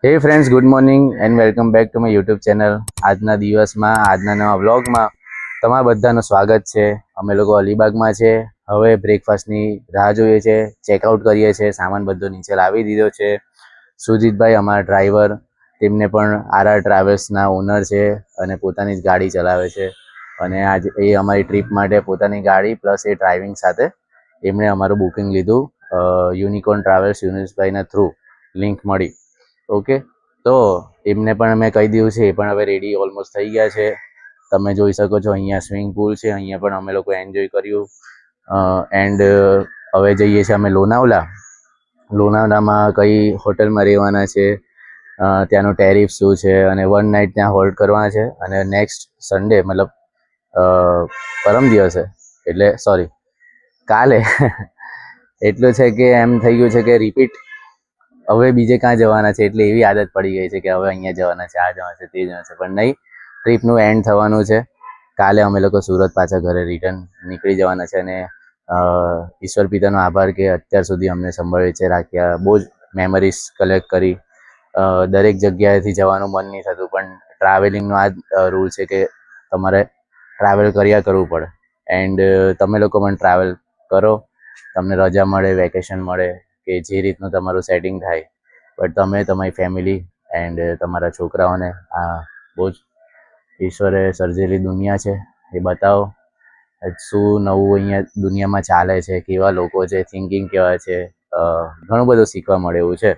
હે friends, good morning and welcome back to my YouTube channel. આજના દિવસમાં આજના નવા વ્લોગમાં તમારા બધાનું સ્વાગત છે. અમે લોકો અલીબાગમાં છે. હવે બ્રેકફાસ્ટની રાહ જોઈએ છે, ચેકઆઉટ કરીએ છીએ. સામાન બધો નીચે લાવી દીધો છે. સુજીતભાઈ અમારા ડ્રાઈવર, તેમને પણ આરઆર ટ્રાવેલ્સના ઓનર છે અને પોતાની જ ગાડી ચલાવે છે. અને આજે એ અમારી ટ્રીપ માટે પોતાની ગાડી પ્લસ એ ડ્રાઇવિંગ સાથે એમણે અમારું બુકિંગ લીધું યુનિકોર્ન ટ્રાવેલ્સ યુનિસભાઈના થ્રુ લિંક મળી. ઓકે, તો એમને પણ મેં કહી દીધું છે. એ પણ હવે રેડી ઓલમોસ્ટ થઈ ગયા છે. તમે જોઈ શકો છો અહીંયા સ્વિમિંગ પુલ છે. અહીંયા પણ અમે લોકો એન્જોય કર્યું. એન્ડ હવે જઈએ છીએ અમે લોનાવલા. લોનાવલામાં કઈ હોટલમાં રહેવાના છે, ત્યાંનું ટેરિફ શું છે, અને 1 નાઇટ ત્યાં હોલ્ડ કરવાના છે. અને નેક્સ્ટ સન્ડે મતલબ પરમ દિવસે એટલે સોરી કાલે એટલું છે કે એમ થઈ ગયું છે કે રિપીટ હવે બીજે ક્યાં જવાના છે. એટલે એવી આદત પડી ગઈ છે કે હવે અહીંયા જવાના છે, આ જવાના છે, તે જવાના છે. પણ નહીં, ટ્રીપનું એન્ડ થવાનું છે. કાલે અમે લોકો સુરત પાછા ઘરે રિટર્ન નીકળી જવાના છે. અને ઈશ્વર પિતાનો આભાર કે અત્યાર સુધી અમને સંભાળી રાખ્યા. બહુ જ મેમરીઝ કલેક્ટ કરી. દરેક જગ્યાએથી જવાનું મન નહીં થતું, પણ ટ્રાવેલિંગનો આ જ રૂલ છે કે તમારે ટ્રાવેલ કર્યા કરવું પડે. એન્ડ તમે લોકો પણ ટ્રાવેલ કરો, તમને રજા મળે, વેકેશન મળે, કે જે રીતનું તમારું સેટિંગ થાય. બટ તમે તમારી ફેમિલી એન્ડ તમારા છોકરાઓને આ બહુ જ ઈશ્વરે સર્જેલી દુનિયા છે એ બતાવો. શું નવું અહીંયા દુનિયામાં ચાલે છે, કેવા લોકો છે, થિંકિંગ કેવા છે, ઘણું બધું શીખવા મળે એવું છે.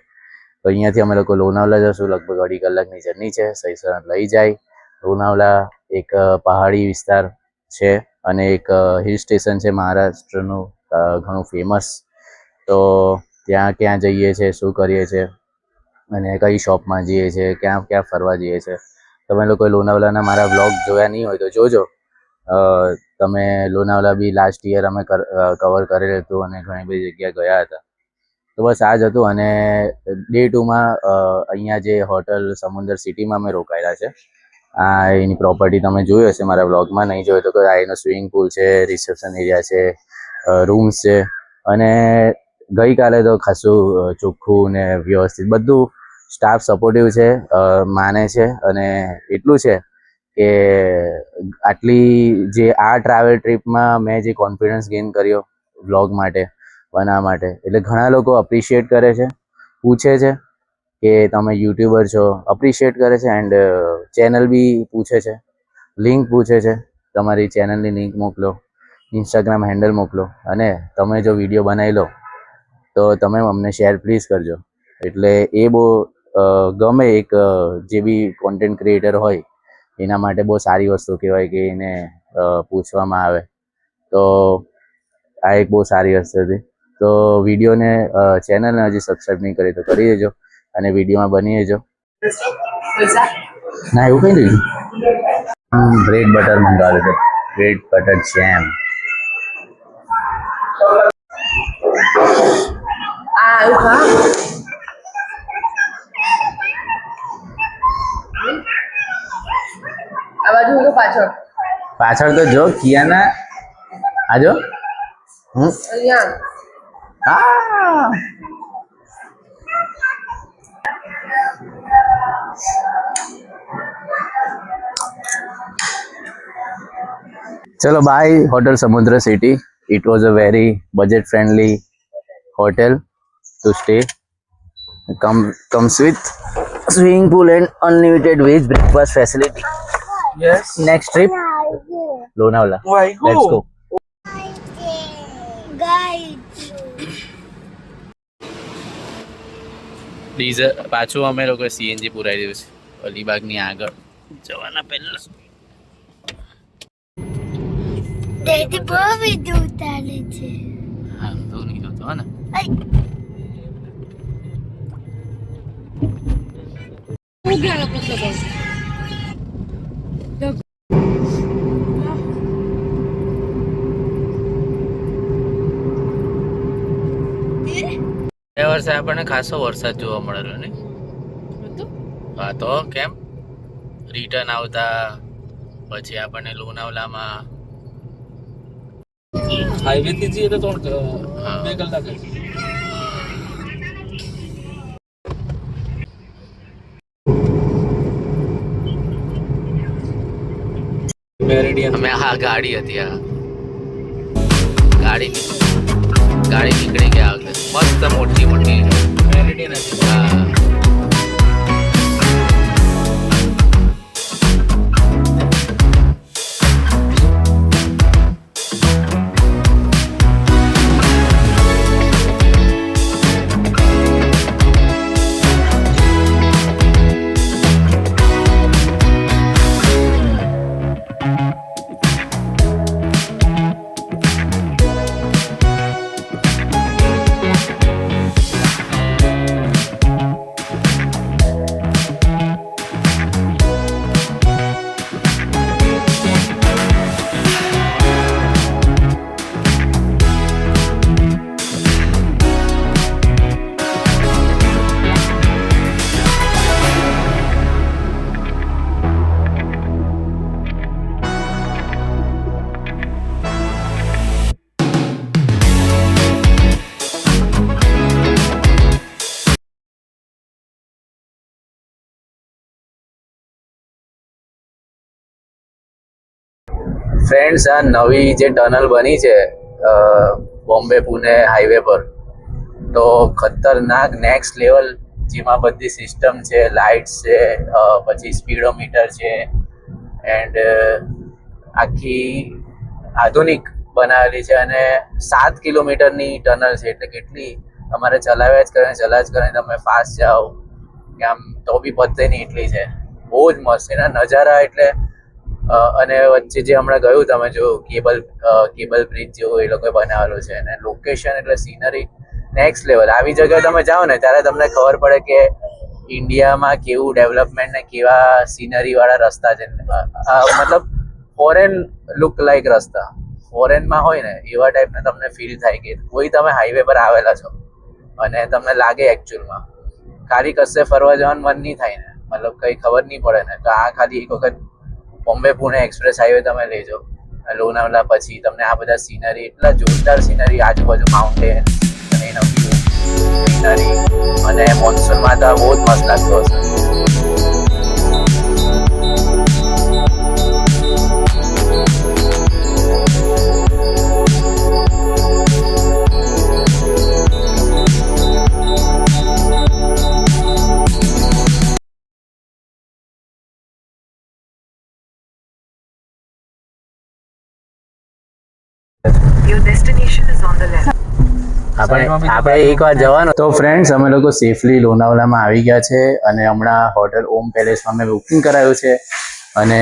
તો અહીંયાથી અમે લોકો લોનાવલા જશું. લગભગ 2.5 કલાકની જર્ની છે. સહીસર લઈ જાય. લોનાવલા એક પહાડી વિસ્તાર છે અને એક હિલ સ્ટેશન છે મહારાષ્ટ્રનું, ઘણું ફેમસ. તો ત્યાં ક્યાં જઈએ છીએ, શું કરીએ છીએ, અને કઈ શોપમાં જઈએ છીએ, ક્યાં ક્યાં ફરવા જઈએ છીએ. તમે લોકોએ લોનાવલાના મારા વ્લોગ જોયા નહીં હોય તો જોજો. તમે લોનાવલા બી લાસ્ટ યર અમે કવર કરેલું હતું અને ઘણી બધી જગ્યાએ ગયા હતા. તો બસ આ જ હતું. અને ડે 2માં અહીંયા જે હોટલ સમુદર સિટીમાં અમે રોકાયેલા છે. આ એની પ્રોપર્ટી તમે જોઈ હશે મારા વ્લોગમાં. નહીં જોયું તો આ એનો સ્વિમિંગ પુલ છે, રિસેપ્શન એરિયા છે, રૂમ્સ છે. અને ગઈકાલે તો ખાસું ચોખ્ખું ને વ્યવસ્થિત બધું, સ્ટાફ સપોર્ટિવ છે, માને છે. અને એટલું છે કે આટલી જે આ ટ્રાવેલ ટ્રીપમાં મેં જે કોન્ફિડન્સ ગેઇન કર્યો વ્લોગ માટે, બનાવવા માટે, એટલે ઘણા લોકો અપ્રિશિએટ કરે છે, પૂછે છે કે તમે યુટ્યુબર છો, અપ્રિશિએટ કરે છે. એન્ડ ચેનલ બી પૂછે છે, લિંક પૂછે છે. તમારી ચેનલની લિંક મોકલો, ઇન્સ્ટાગ્રામ હેન્ડલ મોકલો, અને તમે જો વિડીયો બનાવી લો તો તમે અમને શેર પ્લીઝ કરજો. એટલે એ બહુ ગમે. એક જે બી કોન્ટેન્ટ ક્રિએટર હોય એના માટે બહુ સારી વસ્તુ કહેવાય કે એને પૂછવામાં આવે. તો આ એક બહુ સારી વસ્તુ હતી. તો વિડીયોને ચેનલને હજી સબસ્ક્રાઈબ નહીં કરી તો કરી દેજો, અને વિડીયોમાં બની દેજો. ના, એવું કંઈ નહીં. બ્રેડ બટર મંગાવેલું છે, બ્રેડ બટર જેમ. પાછળ તો જો કિયાના, આજો ચલો બાય. હોટલ સમુદ્ર city. It was a very budget friendly hotel to stay. Comes with swimming pool and unlimited veg breakfast facility. Yes. Next trip, Lonavala. Why? Who? Let's go. Diesel પાછું અમે લોકો સીએનજી પુરાઈ દીધું છે અલીબાગની આગળ જવાના પહેલા. Daddy બહુ વિડિયો ઉતારે છે. હા તો નહીં જોતો હે ને. એ વર્ષે આપણને ખાસો વરસાદ જોવા મળેલો ને. હા તો કેમ રિટર્ન આવતા પછી આપણને લોનાવલામાં હાઈવે થી જઈએ તો 2 કલાક. મેરેડિયન અમે હા ગાડી હતી આ ગાડી નીકળી ગયા મસ્ત મોટી મેરેડિયન હતી. હા ફ્રેન્ડ્સ આ નવી જે ટનલ બની છે બોમ્બે પુણે હાઈવે પર તો ખતરનાક નેક્સ્ટ લેવલ જેમાં બધી સિસ્ટમ છે લાઇટ્સ છે પછી સ્પીડોમીટર છે એન્ડ આખી આધુનિક બનાવેલી છે અને 7 કિલોમીટરની ટનલ છે એટલે કેટલી તમારે ચલાવ્યા જ કરે તમે ફાસ્ટ જાઓ કે આમ તો બી પતે નહીં એટલી છે બહુ જ મસ્ત એના નજારા એટલે અને વચ્ચે જે હમણાં ગયું તમે જો કેબલ બ્રિજ જેવું એ લોકોએ બનાવેલું છે અને લોકેશન એટલે સીનરી નેક્સ્ટ લેવલ આવી જગ્યાએ તમે જાઓ ને ત્યારે તમને ખબર પડે કે ઇન્ડિયામાં કેવું ડેવલપમેન્ટ ને કેવા સીનરી વાળા રસ્તા છે મતલબ ફોરેન લુક લાઈક રસ્તા ફોરેનમાં હોય ને એવા ટાઈપને તમને ફીલ થાય કે કોઈ તમે હાઈવે પર આવેલા છો અને તમને લાગે એકચ્યુઅલમાં ખાલી કશે ફરવા જવાનું મન નહીં થાય ને મતલબ કંઈ ખબર નહીં પડે ને તો આ ખાલી એક વખત બોમ્બે પુણે એક્સપ્રેસ હાઈવે તમે લઈ જાઓ લોનાવલા પછી તમને આ બધા સીનરી એટલા જોરદાર સીનરી આજુબાજુ માઉન્ટેન અને એનો વ્યૂ સીનરી અને મોન્સૂનમાં તો બહુ જ મસ્ત લાગતો હશે Your destination is on the left. આપણે એકવાર જવાનું તો ફ્રેન્ડ્સ અમે લોકો સેફલી લોનાવલામાં આવી ગયા છે અને હમણાં હોટલ ઓમ પેલેસમાં મેં બુકિંગ કરાવ્યું છે અને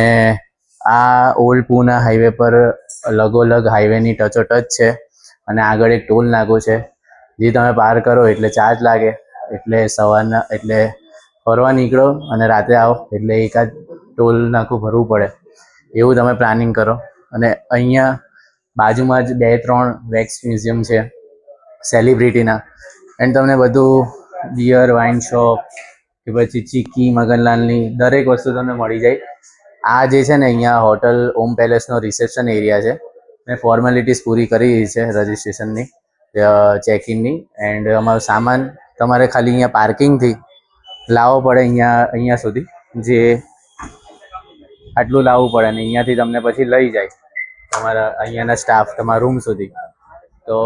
આ ઓલ્ડ પૂના હાઈવે પર લગોલગ હાઈવેની ટચોટચ છે અને આગળ એક ટોલ નાકું છે જે તમે પાર કરો એટલે ચાર્જ લાગે એટલે સવારના એટલે ફરવા નીકળો અને રાતે આવો એટલે એકાદ ટોલ નાકું ભરવું પડે એવું તમે પ્લાનિંગ કરો અને અહીંયા બાજુમાં જ 2-3 વેક્સ મ્યુઝિયમ છે સેલિબ્રિટીના એન્ડ તમને બધું બિયર વાઇન શોપ કે પછી ચીકી મગનલાલની દરેક વસ્તુ તમને મળી જાય આ જે છે ને અહીંયા હોટલ ઓમ પેલેસનો રિસેપ્શન એરિયા છે મેં ફોર્મેલિટીઝ પૂરી કરી છે રજિસ્ટ્રેશનની ચેક ઇનની એન્ડ અમારો સામાન તમારે ખાલી અહીંયા પાર્કિંગથી લાવવો પડે અહીંયા સુધી જે આટલું લાવવું પડે ને અહીંયાથી તમને પછી લઈ જાય તમારા અહીંયાના સ્ટાફ તમારા રૂમ સુધી તો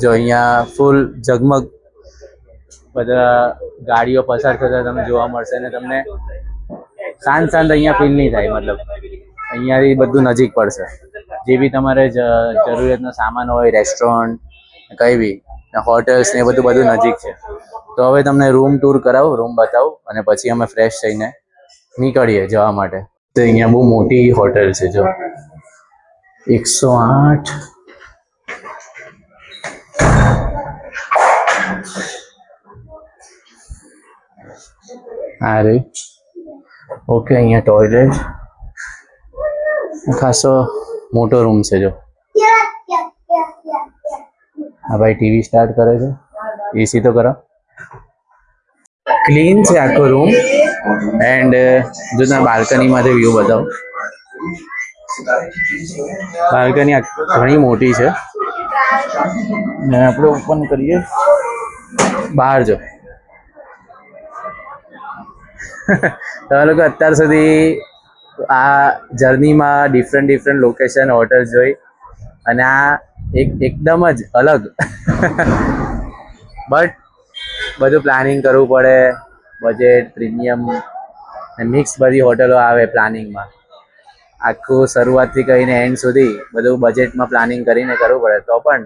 જો અહીંયા ફૂલ ઝગમગ બધા ગાડીઓ પસાર થતા તમને જોવા મળશે ને તમને શાંત અહીંયા ફીલ નહીં થાય મતલબ અહીંયાથી બધું નજીક પડશે જે બી તમારે જરૂરિયાતનો સામાન હોય રેસ્ટોરન્ટ કંઈ બી હોટેલ્સ ને બધું નજીક છે તો હવે તમને રૂમ ટૂર કરાવું રૂમ બતાવું અને પછી અમે ફ્રેશ થઈને નીકળીએ જવા માટે તો અહીંયા બહુ મોટી હોટેલ છે જો 108 અરે ઓકે અહીંયા ટોયલેટ ખાસો મોટો રૂમ છે જો હા ભાઈ ટીવી સ્ટાર્ટ કરે છે એસી તો કરો ક્લીન છે આખો રૂમ એન્ડ જો તમે બાલ્કનીમાંથી વ્યૂ બતાવો બાલ્કની ઘણી મોટી છે ને આપણે ઓપન કરીએ બહાર જો તમે લોકો અત્યાર સુધી આ જર્નીમાં ડિફરન્ટ લોકેશન હોટલ્સ જોઈ અને આ એકદમ જ અલગ બટ બધું પ્લાનિંગ કરવું પડે, બજેટ પ્રીમિયમ મિક્સ બધી હોટલો આવે પ્લાનિંગમાં. આખું શરૂઆતથી કહીને એન્ડ સુધી બધું બજેટમાં પ્લાનિંગ કરીને કરવું પડે. તો પણ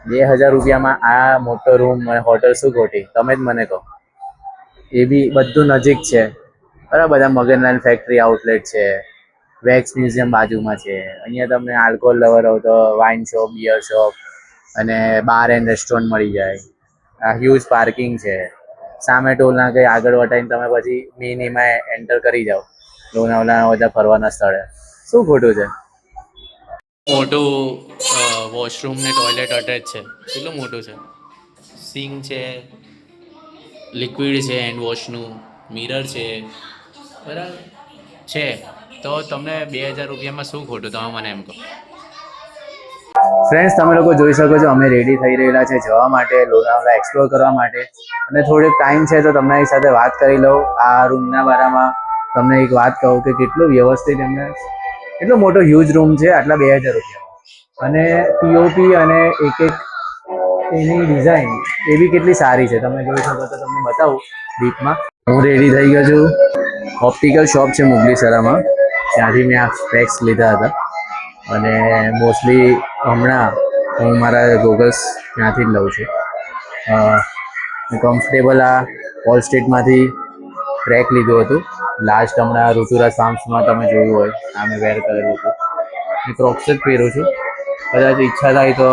2000 રૂપિયામાં આ મોટો રૂમ હોટલ શું ખોટી, તમે જ મને કહો. એ બી બધું નજીક છે બરાબર. બધા મગનલાલ ફેક્ટરી આઉટલેટ છે, વેક્સ મ્યુઝિયમ બાજુમાં છે. અહીંયા તમને આલ્કોહોલ લવર હો તો વાઇન શોપ, બિયર શોપ અને બાર એન્ડ રેસ્ટોરન્ટ મળી જાય. હ્યુજ પાર્કિંગ છે. સામે ટોલના કંઈ આગળ વટાઈને તમે પછી મિનીમાં એન્ટર કરી જાઓ લોનાવલાના બધા ફરવાના સ્થળે. શું ખોટું છે? મોટું વોશરૂમ ને ટોયલેટ અટેચ છે. કેટલું મોટું છે. સિંક છે, લિક્વિડ છે હેન્ડ વોશનું, મિરર છે, બરાબર છે. તો તમને 2000 રૂપિયામાં શું ખોટું, તમે મને એમ કહો. ફ્રેન્ડ્સ, તમે લોકો જોઈ શકો છો અમે રેડી થઈ રહેલા છે જવા માટે, લોનાવલા એક્સપ્લોર કરવા માટે. અને થોડોક ટાઈમ છે તો તમારી સાથે વાત કરી લઉં આ રૂમના બારામાં. તમને એક વાત કહું કે કેટલું વ્યવસ્થિત એમને, કેટલો મોટો હ્યુજ રૂમ છે આટલા 2000 રૂપિયા. અને પીઓપી અને એક એની ડિઝાઇન એ બી કેટલી સારી છે. તમે જોઈ શકો તો તમને બતાવું ડીપમાં. હું રેડી થઈ ગયો છું. ઓપ્ટિકલ શોપ છે મુગલીસરામાં, ત્યાંથી મેં આ સ્પેક્સ લીધા હતા. અને મોસ્ટલી હમણાં હું મારા ગોગલ્સ ત્યાંથી જ લઉં છું. કમ્ફર્ટેબલ આ ઓલ સ્ટેટમાંથી ટ્રેક લીધું હતું લાસ્ટ. હમણાં ઋતુરાજ ફાર્મ્સમાં તમે જોયું હોય, આ મેં વેર કરેલું હતું. હું ક્રોક્સ જ પહેરું છું. કદાચ ઈચ્છા થાય તો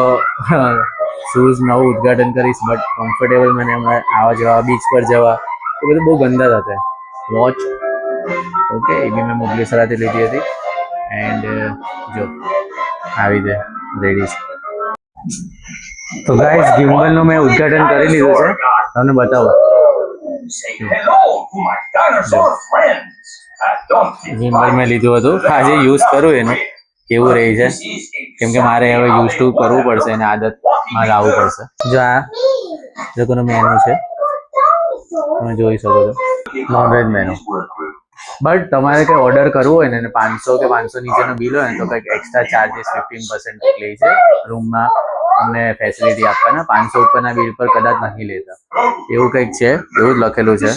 શૂઝ નવું ઉદ્ઘાટન કરીશ, બટ કમ્ફર્ટેબલ મને હમણાં આવા જવા, બીચ પર જવા એ બધું બહુ ગંદા થતા. વોચ ઓકે, એ બી મેં મુગલીસરાથી લીધી હતી. એન્ડ જો આવી દે રેડી છે. તો ગાઈસ, ગિમ્બલનું મેં ઉદ્ઘાટન કરી લીધું છે, તમને બતાવો. ગિમ્બલ મેં લીધું હતું, આજે યુઝ કરું એનું કેવું રહે છે, કેમ કે મારે હવે યુઝ ટુ કરવું પડશે અને આદતમાં લાવવું પડશે. જો આ લોકોનો મેનુ છે, તમે જોઈ શકો છો, નોનવેજ મેનુ. બટ તમારે કંઈ ઓર્ડર કરવું હોય ને 500 કે 500 નીચેનું બિલ હોય ને તો કંઈક એક્સ્ટ્રા ચાર્જીસ 15% લે છે રૂમમાં તમને ફેસિલિટી આપવાના. 500 ઉપરના બિલ પર કદાચ નથી લેતા, એવું કંઈક છે, એવું જ લખેલું છે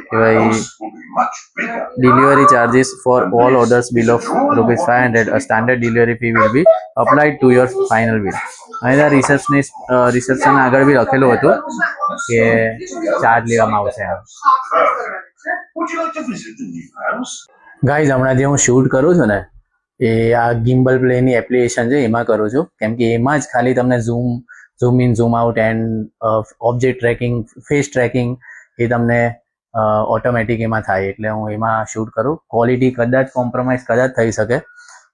કે ભાઈ delivery charges for all orders bill of ₹500 a standard delivery fee will be applied to your final bill. અહીંયા રિસેપ્શન આગળ બી લખેલું હતું કે ચાર્જ લેવામાં આવશે. ગાઈઝ, હમણાં જે હું શૂટ કરું છું ને એ આ ગિમ્બલ પ્લેની એપ્લિકેશન છે એમાં કરું છું, કેમ કે એમાં જ ખાલી તમને zoom in, zoom out and object tracking, face tracking એ તમને ઓટોમેટિક એમાં થાય. એટલે હું એમાં શૂટ કરું. ક્વોલિટી કદાચ કોમ્પ્રોમાઇઝ કદાચ થઈ શકે,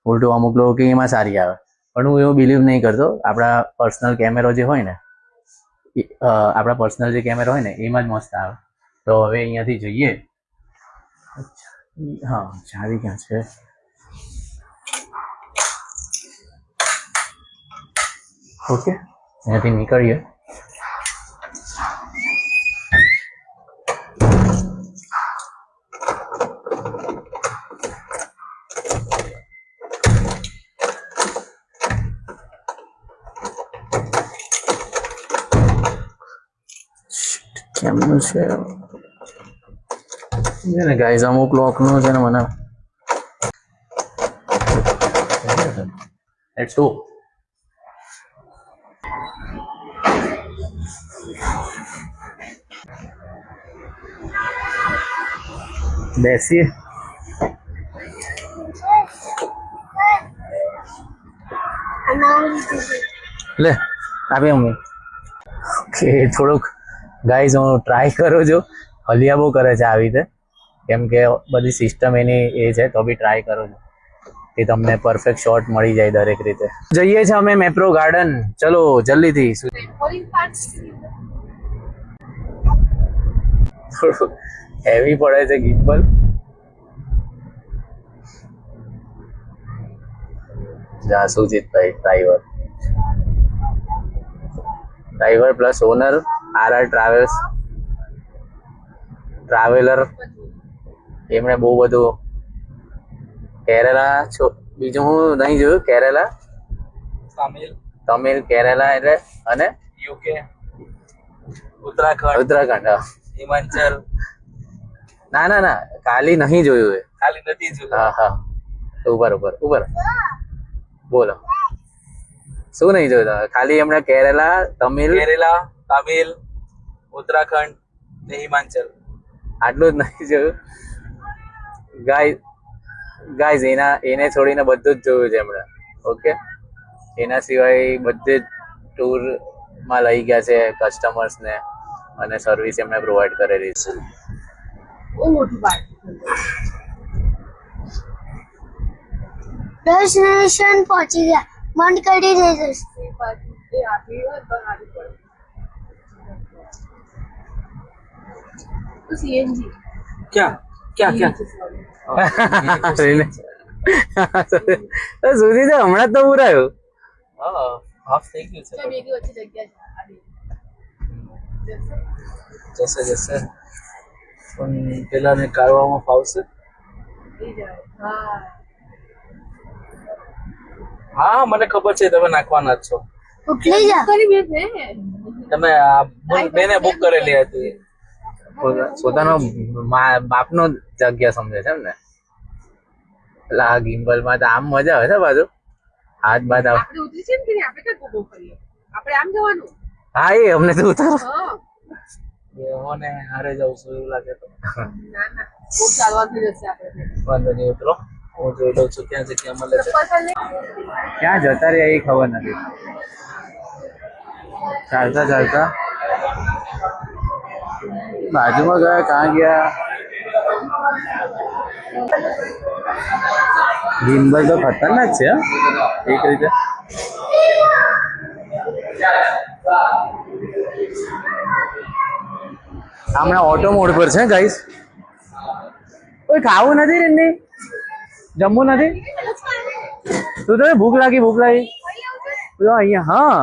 ઉલટું અમુક લોકો કે એમાં સારી આવે, પણ હું એવું બિલીવ નહીં કરતો. આપણા પર્સનલ કેમેરો જે હોય ને, આપણા પર્સનલ જે કેમેરો હોય ને એમાં જ મસ્ત આવે. તો હવે અહીંયાથી જઈએ. હા, ચાવી ક્યાં છે? ઓકે, અહીંયાથી નીકળીએ. કેમનું છે ને ગાઈઝ, અમુક લોકનું છે ને મને. Let's go. બેસીએ. લે આપી હું. ઓકે, થોડુંક ગાઈઝ હું ટ્રાય કરું છું. હલિયા બહુ કરે છે આવી રીતે, કેમ કે બધી સિસ્ટમ એની એ છે, તો બી ટ્રાય કરું છું કે તમને પરફેક્ટ શોટ મળી જાય દરેક રીતે. જઈએ છીએ અમે મેપ્રો ગાર્ડન. ચલો જલ્દીથી. થોડું હેવી પડે છે gimbal. Sujitbhai driver plus owner, RR traveller એમણે બહુ બધું કેરેલા બીજું હું નહીં જોયું. કેરેલા, તમિલ, કેરેલા એટલે અને યુકે, ઉત્તરાખંડ, ઉત્તરાખંડ. હિમાચલ. ના ના ના, ખાલી નહીં જોયું એ. ખાલી નથી જોયું. હા હા, ઉપર બોલો, શું નહીં જોયું તમે? ખાલી એમણે કેરેલા, તમિલ, કેરેલા, તમિલ, ઉત્તરાખંડ ને હિમાચલ. આટલું જ નહીં જોયું. ગાઈઝ એને છોડીને બધું જ જોયું છે એમણે. ઓકે, એના સિવાય બધે જ ટૂરમાં લઈ ગયા છે કસ્ટમર્સને અને સર્વિસ એમણે પ્રોવાઈડ કરેલી છે. ડેસ્ટિનેશન પહોંચી ગયા. બંધ કરી દેજો. ક્યાં ક્યાં ક્યાં? સુધી તો હમણાં જ તો પૂરાયું. હા, હાફ થઈ ગયું છે. જશે પણ પેલા ને કાઢવામાં ફાવશે. હા, મને ખબર છે તમે નાખવાના જ છો. ઉકલી જા. તમે બેને બુક કરેલી હતી. પોતાનો બાપનો જગ્યા સમજે છે એમ ને. એટલે આ ગિમ્બલ માં તો આમ મજા આવે છે બાજુ હાથ બાદ આવે. હા, એ અમને તો ઉતારો. બેહોને હારે જાઉં છું એવું લાગે તો. વાંધો નહીં, ઉતરો. હું જોઈ લઉં છું ક્યાં જગ્યા મળે છે. ક્યાં જતા રહ્યા એ ખબર નથી. ચાલતા બાજુમાં ગયા, ક્યાં ગયા? ગિમ્બલ તો ખતરનાક છે હો, એક રીતે. હમણાં ઓટો મોડ પર છે ગાઈસ. કોઈ ખાવું નથી ને, જમવું નથી. તું તો ભૂખ લાગી તો અહીંયા.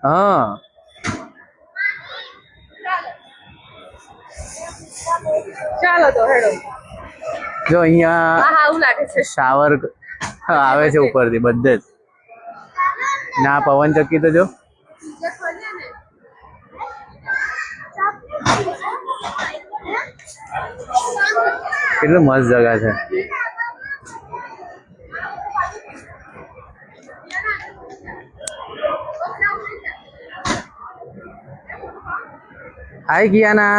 હા ચાલો તો હેડો. જો અહીંયા આવું લાગે છે. શાવર આવે છે ઉપરથી બધે જ. ના પવન ચક્કી તો જો. કેટલું મસ્ત જગા છે. હાય કિયાના.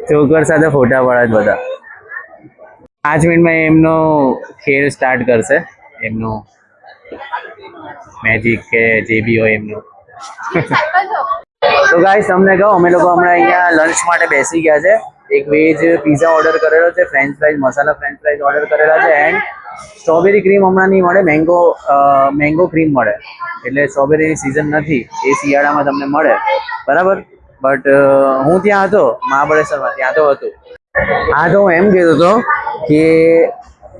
ચોકર સાથે ફોટા પડે બધા. 5 મિનિટમાં એમનો ખેલ સ્ટાર્ટ કરશે. એમનું મેજિક કે જે બી હોય એમનું. તો ગાઈસ તમને કહું, અમે લોકો હમણાં અહીંયા લંચ માટે બેસી ગયા છે. એક વેજ પીઝા ઓર્ડર કરેલો છે, ફ્રેન્ચ ફ્રાઈઝ, મસાલા ફ્રેન્ચ ફ્રાઈઝ ઓર્ડર કરેલા છે એન્ડ સ્ટ્રોબેરી ક્રીમ હમણાં નહીં મળે, મેંગો ક્રીમ મળે. એટલે સ્ટ્રોબેરીની સિઝન નથી, એ શિયાળામાં તમને મળે બરાબર. બટ હું ત્યાં હતો મહાબળેશ્વરમાં, ત્યાં તો હતું. હા, તો હું એમ કહેતો હતો કે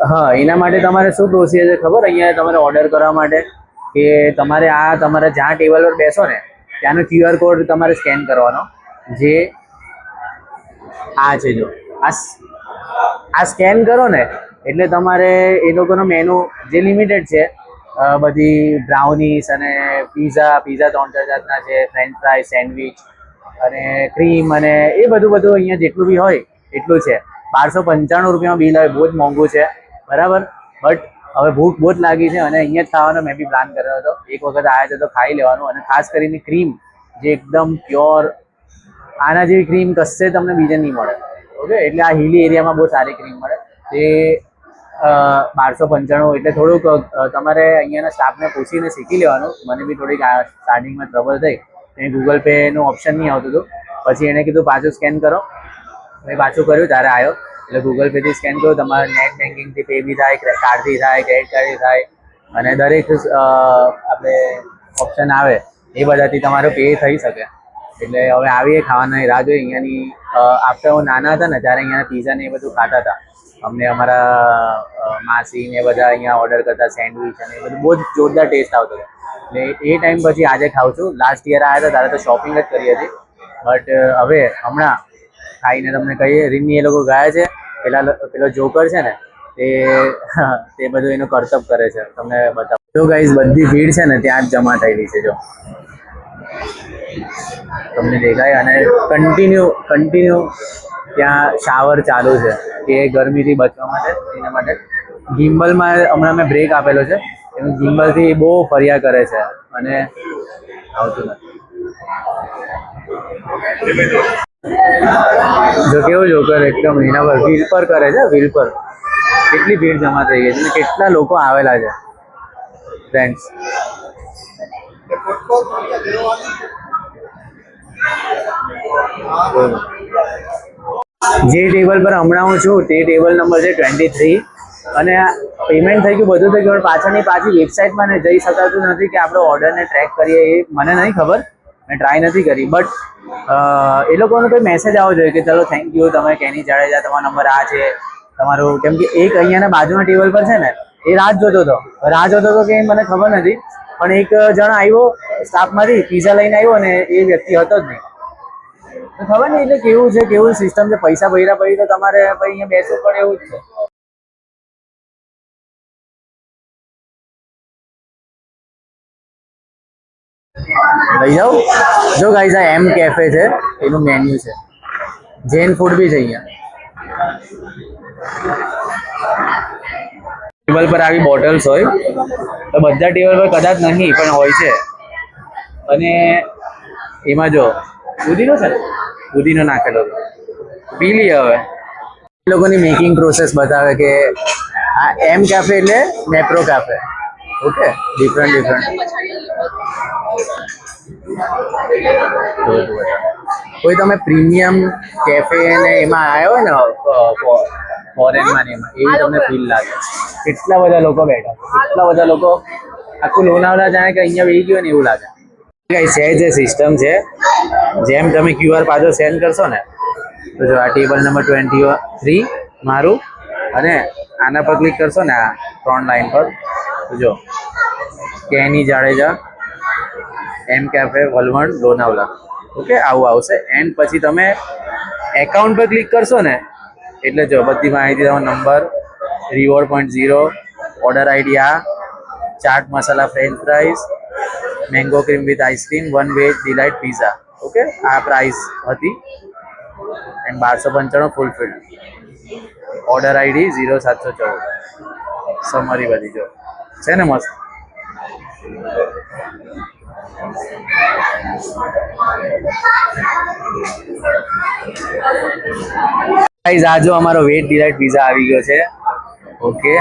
હા, એના માટે તમારે શું પ્રોસિજર છે ખબર? અહીંયા તમારે ઓર્ડર કરવા માટે કે તમારે તમારે જ્યાં ટેબલ પર બેસો ને ત્યાંનો QR કોડ તમારે સ્કેન કરવાનો. જે આ છે, જો આ સ્કેન કરો ને એટલે તમારે એ લોકોનો મેનુ જે લિમિટેડ છે, બધી બ્રાઉનીસ અને પીઝા 3-4 જાતના છે, ફ્રેન્ચ ફ્રાઈ, સેન્ડવિચ અને ક્રીમ અને એ બધું અહીંયા જેટલું બી હોય એટલું છે. 1295 રૂપિયામાં બિલ આવે. બહુ જ મોંઘું છે બરાબર. બટ હવે ભૂખ બહુ જ લાગી છે અને અહીંયા જ ખાવાનો મેં બી પ્લાન કર્યો હતો. એક વખત આવ્યા છે તો ખાઈ લેવાનું. અને ખાસ કરીને ક્રીમ જે એકદમ પ્યોર, આના જેવી ક્રીમ કશે તમને બીજે નહીં મળે. ઓકે, એટલે આ હિલી એરિયામાં બહુ સારી ક્રીમ મળે. તે 1295 એટલે થોડુંક તમારે અહીંયાના સ્ટાફને પૂછીને શીખી લેવાનું. મને બી થોડીક સ્ટાર્ટિંગમાં ટ્રબલ થઈ. એ ગૂગલ પેનું ઓપ્શન નહીં આવતું હતું. પછી એણે કીધું પાછું સ્કેન કરો. મેં પાછું કર્યું ત્યારે આવ્યો. એટલે ગૂગલ પેથી સ્કેન કરો, તમારે નેટ બેન્કિંગથી પે બી થાય, કાર્ડથી થાય, ક્રેડિટ કાર્ડથી થાય અને દરેક આપણે ઓપ્શન આવે એ બધાથી તમારો પે થઈ શકે. એટલે હવે આવીએ ખાવાના રાહ જોઈએ. અહીંયાની આફ્ટર હું નાના હતા ને ત્યારે અહીંયાના પીઝા ને એ બધું ખાતા હતા. અમને અમારા માસી ને બધા અહીંયા ઓર્ડર કરતા સેન્ડવિચ અને એ બધું બહુ જ જોરદાર ટેસ્ટ આવતો હતો. એટલે એ ટાઈમ પછી આજે ખાઉં છું. લાસ્ટ યર આવ્યા હતા ત્યારે તો શોપિંગ જ કરી હતી, બટ હવે હમણાં ખાઈને તમને કહીએ રીની એ લોકો ગયા છે. પેલો જોકર છે ને તે બધું એનું કરતબ કરે છે. તમને બતાવું જો ગાઈઝ, બધી ભીડ છે ને ત્યાં જ જમા થયેલી છે. જો તમને દેખાય અને કન્ટિન્યુ ત્યાં શાવર ચાલુ છે કે ગરમીથી બચવા માટે. એના માટે ગિમ્બલમાં હમણાં મેં બ્રેક આપેલો છે. એનું ગિમ્બલથી બહુ ફર્યા કરે છે અને આવતું નથી. જો કેવું જોકર એકદમ એના પર વ્હીલ પર કરે છે, વ્હીલ પર. કેટલી ભીડ જમા થઈ ગઈ છે અને કેટલા લોકો આવેલા છે ફ્રેન્ડ્સ. જે ટેબલ પર હમણાં હું છું તે ટેબલ નંબર છે 23 અને પેમેન્ટ થઈ ગયું, બધું થઈ ગયું. પાછી વેબસાઇટમાં ને જઈ શકાતું નથી કે આપણે ઓર્ડરને ટ્રેક કરીએ. એ મને નહીં ખબર, મેં ટ્રાય નથી કરી. બટ એ લોકોનો કોઈ મેસેજ આવવો જોઈએ કે ચલો થેન્ક યુ, તમે કેની જાડેજા, તમારો નંબર આ છે તમારું. કેમ કે એક અહીંયાના બાજુના ટેબલ પર છે ને એ રાહ જોતો હતો કે મને ખબર નથી, પણ એક જણ આવ્યો સ્ટાફમાંથી, પીઝા લઈને આવ્યો અને એ વ્યક્તિ હતો જ નહીં. તો ખબર નહીં એટલે કેવું છે, કેવું સિસ્ટમ છે. પૈસા ભર્યા પછી તો તમારે ભાઈ અહીંયા બેસવું પડે એવું જ છે. લઈ જાઓ. જો ગાઈઝ, આ એમ કેફે છે, એનું મેન્યુ છે. જૈન ફૂડ બી છે અહીંયા. ટેબલ પર આવી બોટલ્સ હોય તો બધા ટેબલ પર કદાચ નહીં પણ હોય છે. અને એમાં જો પુદીનો છે, પુદીનો નાખેલો પી લઈએ. હવે એ લોકોની મેકિંગ પ્રોસેસ બતાવે કે આ એમ કેફે એટલે મેપ્રો કેફે. Okay, different. કોઈ તમે પ્રીમિયમ કેફે ને એમાં આવ્યો હોય ને ફોરેનમાં ને એમાં, એવી તમને ફીલ લાગે. કેટલા બધા લોકો બેઠા, કેટલા બધા લોકો. આખું લોનાવલા જાણે કે અહીંયા બેસી ગયો ને એવું લાગે. જે સિસ્ટમ છે, જેમ તમે QR પાછો સેન્ડ કરશો ને તો જો આ ટેબલ નંબર 23 મારું, અને આના પર ક્લિક કરશો ને આ 3 લાઈન પર તો જો કેની જાડેજા એમ કેફે વલવણ લોનાવલા. ઓકે, આવું આવશે. એન્ડ પછી તમે એકાઉન્ટ પર ક્લિક કરશો ને એટલે જો બધી માહિતી, તમારો number, reward point 0, order ID, આ chaat masala French fries, mango cream with ice cream, 1 veg delight pizza. Okay, આ પ્રાઇસ હતી and 1295 fulfilled. Order ID 0714. Summary બધી જો છે ને મસ્ત. ગાઈઝ, આ જો અમારો વેજ ડિલાઇટ પીઝા આવી ગયો છે. ઓકે,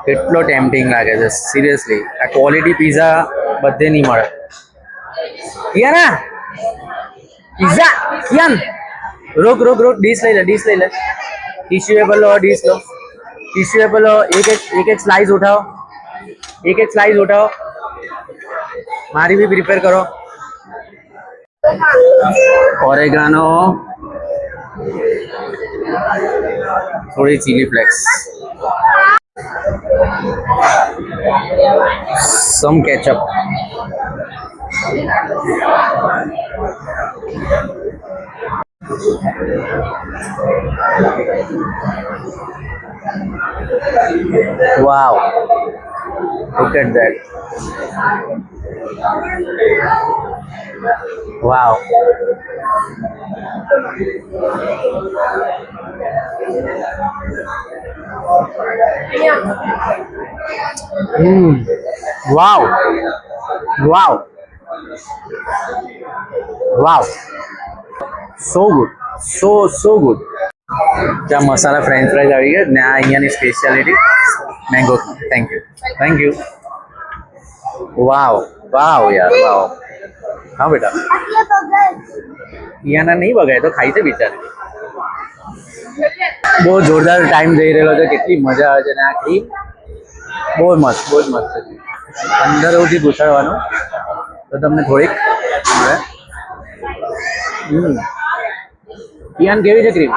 કેટલો ટેમ્પટિંગ લાગે છે સિરિયસલી. આ ક્વોલિટી પીઝા બધે નહીં મળે. કિયાના પીઝા, કિયાન રોક, ડીશ લઈ લે. ટીશ્યુ પેપર લો, ડીશ લો. ટીશ્યુ પેપર લો. એક સ્લાઇસ ઉઠાવો, એક સ્લાઇસ ઉઠાવો. મારી બી પ્રિપેર કરો. ઓરેગાનો, થોડી chilli flakes, some ketchup. Wow, look at that. Wow. Wow. So good. So good. ત્યાં મસાલા ફ્રેન્ચ ફ્રાઈઝ આવી ગયા ને આ અહીંયાની speciality mango. Thank you. Wow યાર, વાવ. હા બેટા, અહીંયાના નહીં બગાય તો ખાઈ છે બિચારી. બહુ જોરદાર ટાઈમ જઈ રહેલો છે. કેટલી મજા આવે છે ને આ ક્રીમ બહુ જ મસ્ત છે. અંદર સુધી ઘૂસાડવાનું તો તમને થોડીક મળે. પિયાન કેવી છે ક્રીમ?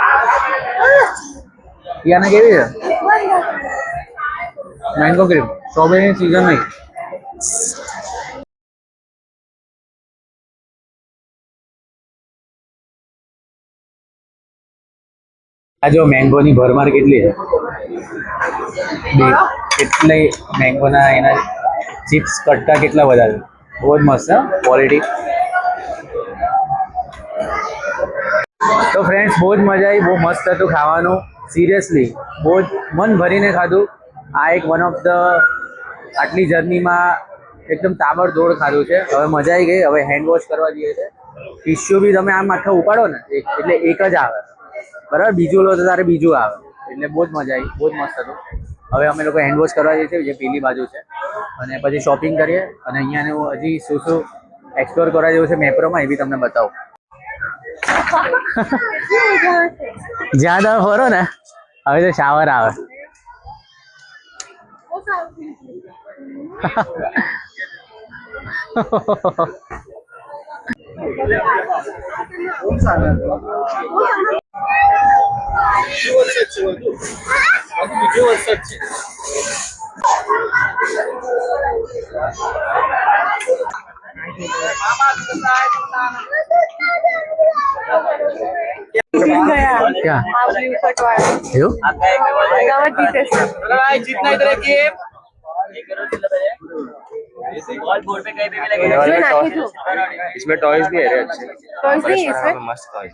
યાને કેવી છે મેંગો ક્રીમ સ્ટ્રોબેરીની સીઝન નહીં. આ જો મેંગોની ભરમાર કેટલી છે. એટલે મેંગોના એના ચિપ્સ કટકા કેટલા બધા છે. બહુ જ મસ્ત છે ક્વોલિટી. તો ફ્રેન્ડ્સ બહુ જ મજા આવી, બહુ મસ્ત હતું ખાવાનું. સિરિયસલી બહુ જ મન ભરીને ખાધું. આ એક વન ઓફ ધ આટલી જર્નીમાં એકદમ તાબડતોડ ખાધું છે. હવે મજા આવી ગઈ. હવે હેન્ડ વોશ કરવા જઈએ છે. ટિશ્યુ બી તમે આમ આખા ઉપાડો ને એટલે એક જ આવે, બરાબર. બીજું લો તો તારે બીજું આવે. એટલે બહુ જ મજા આવી, બહુ જ મસ્ત હતું. હવે અમે લોકો હેન્ડ વોશ કરવા જઈએ છીએ, જે પેલી બાજુ છે, અને પછી શોપિંગ કરીએ. અને અહીંયાનું હજી શું શું એક્સપ્લોર કરવા જેવું છે મેપ્રોમાં એ બી તમને બતાવું. જ્યાં તમે ફરો ને હવે તો શાવર આવે. क्या એવું इसमें टॉयज भी है अच्छे मस्त टॉयज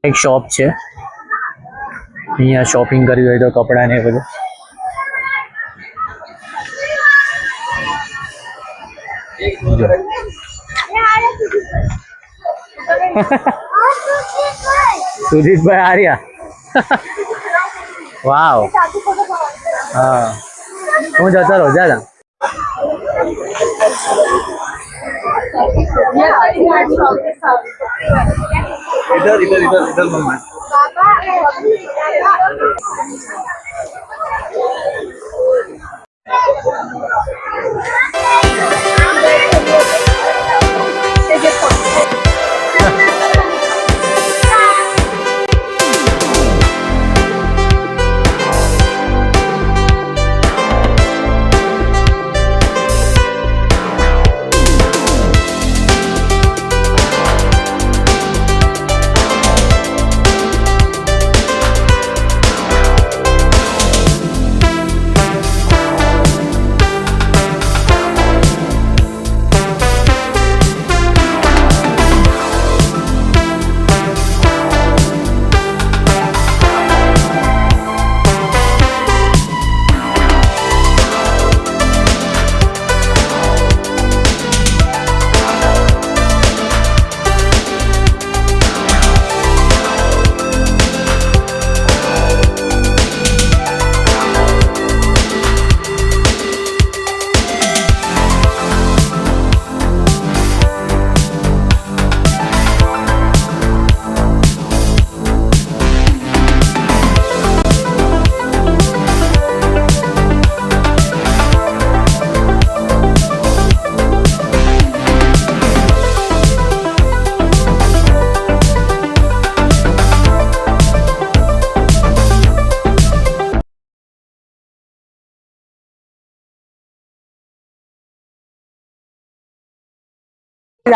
એક શોપ છે, અહીંયા શોપિંગ કરવી હોય તો કપડા ને બધું. સુજીતભાઈ આર્યા વાવ. હા હું જતો રહો જા. इधर इधर इधर इधर मम्मा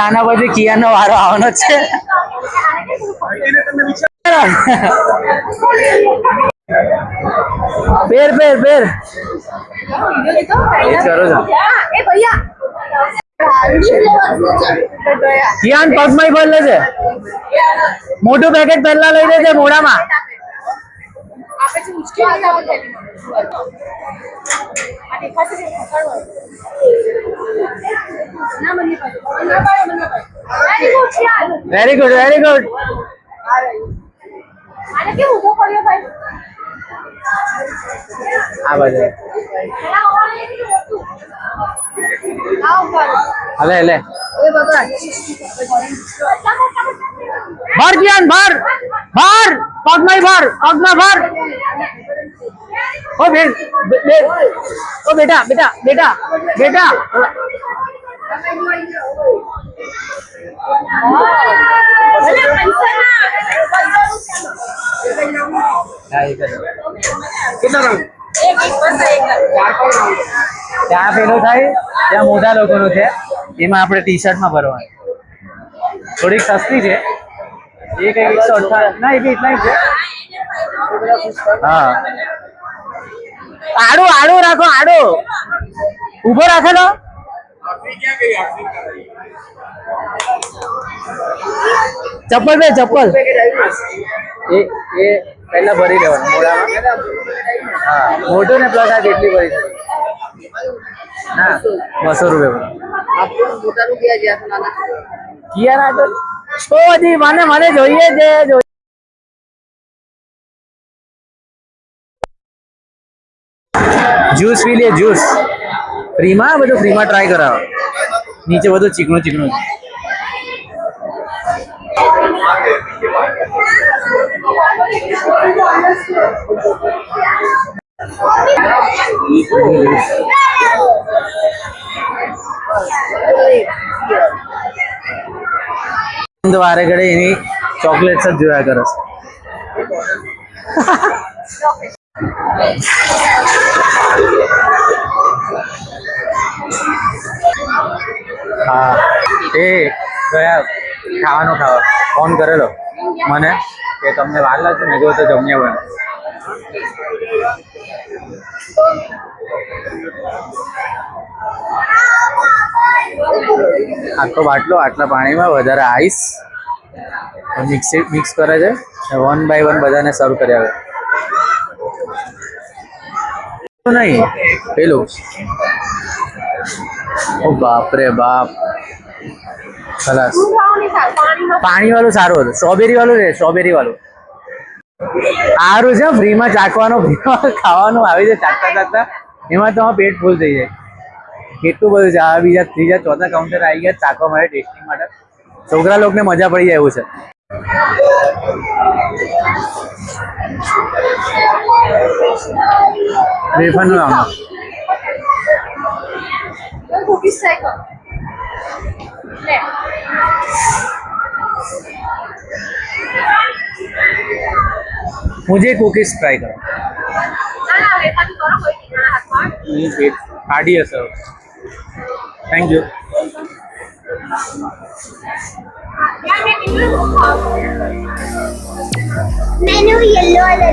આના પછી કિયાનો વારો આવવાનો છે. પેર પેર પેર એ કરો છો ભૈયા કિયાન પગમાં ભર લે છે મોટું પેકેટ પહેલા લઈ લેજે મોઢામાં આપે છે મુશ્કેલ નથી આવતી આ દેખાશે છે ના મને પાડો વેરી ગુડ વેરી ગુડ આને કેવું ઉભો કર્યો ભાઈ આ બાજુ હવે લે ભર કિયાન ભર ભર પગમાં ભર ઓ બેટા બેટા બેટા બેટા ત્યાં પેલું થાય ત્યાં મોટા લોકોનું છે એમાં આપણે ટી શર્ટમાં ભરવાનું થોડીક સસ્તી છે એ કઈ 158 ના એ બી એટલા જ છે હા આડું આડું રાખો આડું ઊભો રાખેલો ચપ્પલ બે ચપ્પલ એ પહેલા ભરી લેવાનું મોઢામાં હા મોઢું ને પ્લસ આ જેટલી ભરી ના 200 રૂપિયા કિયા ના તો હજી મને જોઈએ છે જ્યુસ પી લે જ્યુસ ફ્રીમાં બધું ફ્રીમાં ટ્રાય કરાવો નીચે બધું ચીકણું ચીકણું વારે ઘડે એની ચોકલેટ્સ જ જોયા કરે હા એ ગયા ખાવાનું ખાવા ફોન કરેલો મને કે તમને વાર લાગશે ને જો તો જમ્યા બને આખો બાટલો આટલા પાણીમાં વધારે આઈસ મિક્સ કરે છે 1 બાય 1 બધાને સર્વ કર્યા નહીં પેલું ઓ બાપ રે બાપ ખલાસ પાણી વાળું સારું હતું સ્ટ્રોબેરી વાળું રે સ્ટ્રોબેરી વાળું સારું છે ફ્રીમાં ચાખવાનું ફ્રીમાં ખાવાનું આવી જાય ચાખતા એમાં તમારું પેટ ફૂલ થઈ જાય કેટલું બધું છે આ બીજા ત્રીજા ચોથા કાઉન્ટર આવી ગયા ચાખવા માટે ટેસ્ટિંગ માટે છોકરા લોકોને મજા પડી જાય એવું છે વેફરનું આમાં કુકીઝ ટ્રાય કર લે मुझे कुकीज ट्राई करो ના વેપાર કરો કોઈ ના હાથમાં आड़ी है सर थैंक यू યાર મેં કીધું मैंने येलो वाला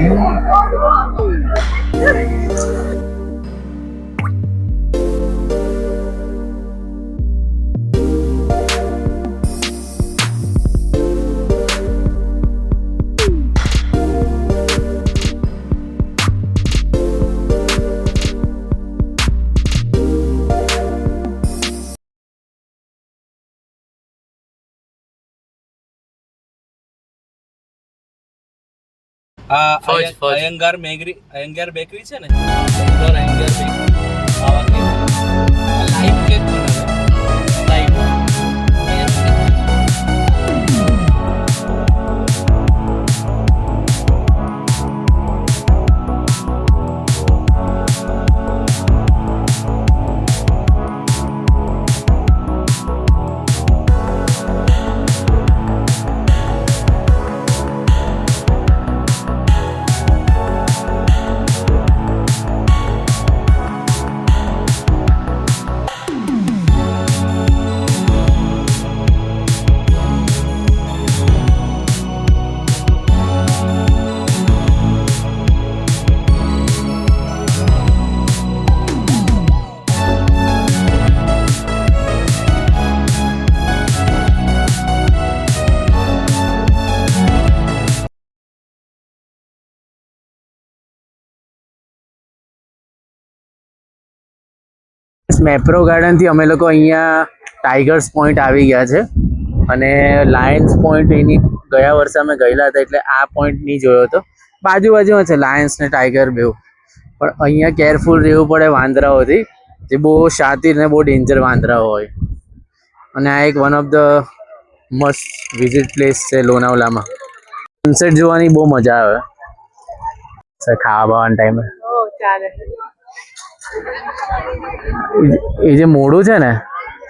અયંગાર બેકરી છે ને અયંગાર બેકરી આવા કેક લાઈવ કેક બનાવે લાઈવ ફ્રેન્ડ્સ મેપ્રો ગાર્ડનથી અમે લોકો અહીંયા ટાઈગર્સ પોઈન્ટ આવી ગયા છે અને લાયન્સ પોઈન્ટ એની ગયા વર્ષે અમે ગયેલા હતા એટલે આ પોઈન્ટ નહીં જોયો હતો. બાજુમાં છે લાયન્સ ને ટાઈગર બેવ, પણ અહીંયા કેરફુલ રહેવું પડે વાંદરાઓથી, જે બહુ શાતિર ને બહુ ડેન્જર વાંદરાઓ હોય. અને આ એક વન ઓફ ધ મસ્ત વિઝિટ પ્લેસ છે લોનાવલામાં. સનસેટ જોવાની બહુ મજા આવે ખાવા બાવાના ટાઈમે. એ જે મોઢું છે ને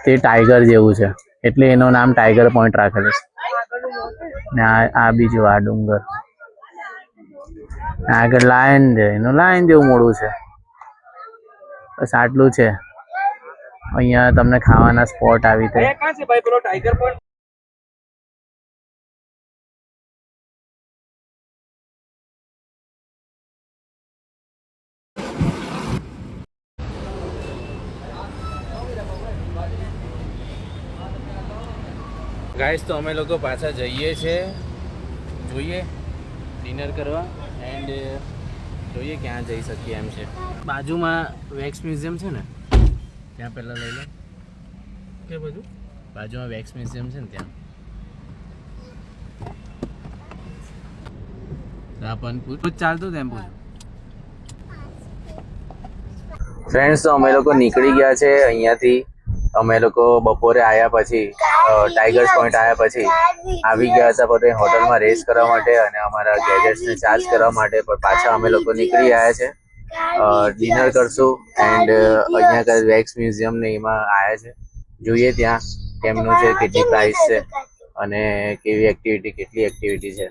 તે ટાઈગર જેવું છે એટલે એનું નામ ટાઈગર પોઈન્ટ રાખેલું છે. ને આ બીજું આ ડુંગર આગળ લાયન છે, એનું લાયન જેવું મોઢું છે. બસ આટલું છે. અહીંયા તમને ખાવાના સ્પોટ આવી રીતે. कहाँ से भाई ब्रो टाइगर पॉइंट? ગાઈસ તો અમે લોકો પાછા જઈએ છે, જોઈએ ડિનર કરવા એન્ડ જોઈએ ક્યાં જઈ શકીએ એમ છે. બાજુમાં વેક્સ મ્યુઝિયમ છે ને ત્યાં પહેલાં લઈ લો. કે બધું બાજુમાં વેક્સ મ્યુઝિયમ છે ને ત્યાં પણ ચાલતું તેમ પૂછું. ફ્રેન્ડ્સ તો અમે લોકો નીકળી ગયા છે અહીંયાથી. અમે લોકો બપોરે આવ્યા પછી ટાઈગર્સ પોઈન્ટ આવ્યા પછી આવી ગયા હતા પોતે હોટલમાં રેસ્ટ કરવા માટે અને અમારા ગેજેટ્સને ચાર્જ કરવા માટે, પણ પાછા અમે લોકો નીકળી આવ્યા છે. ડિનર કરશું એન્ડ અહીંયા કઈ વેક્સ મ્યુઝિયમ ને એમાં આવ્યા છે. જોઈએ ત્યાં કેમનું છે, કેટલી પ્રાઇસ છે અને કેવી કેટલી એક્ટિવિટી છે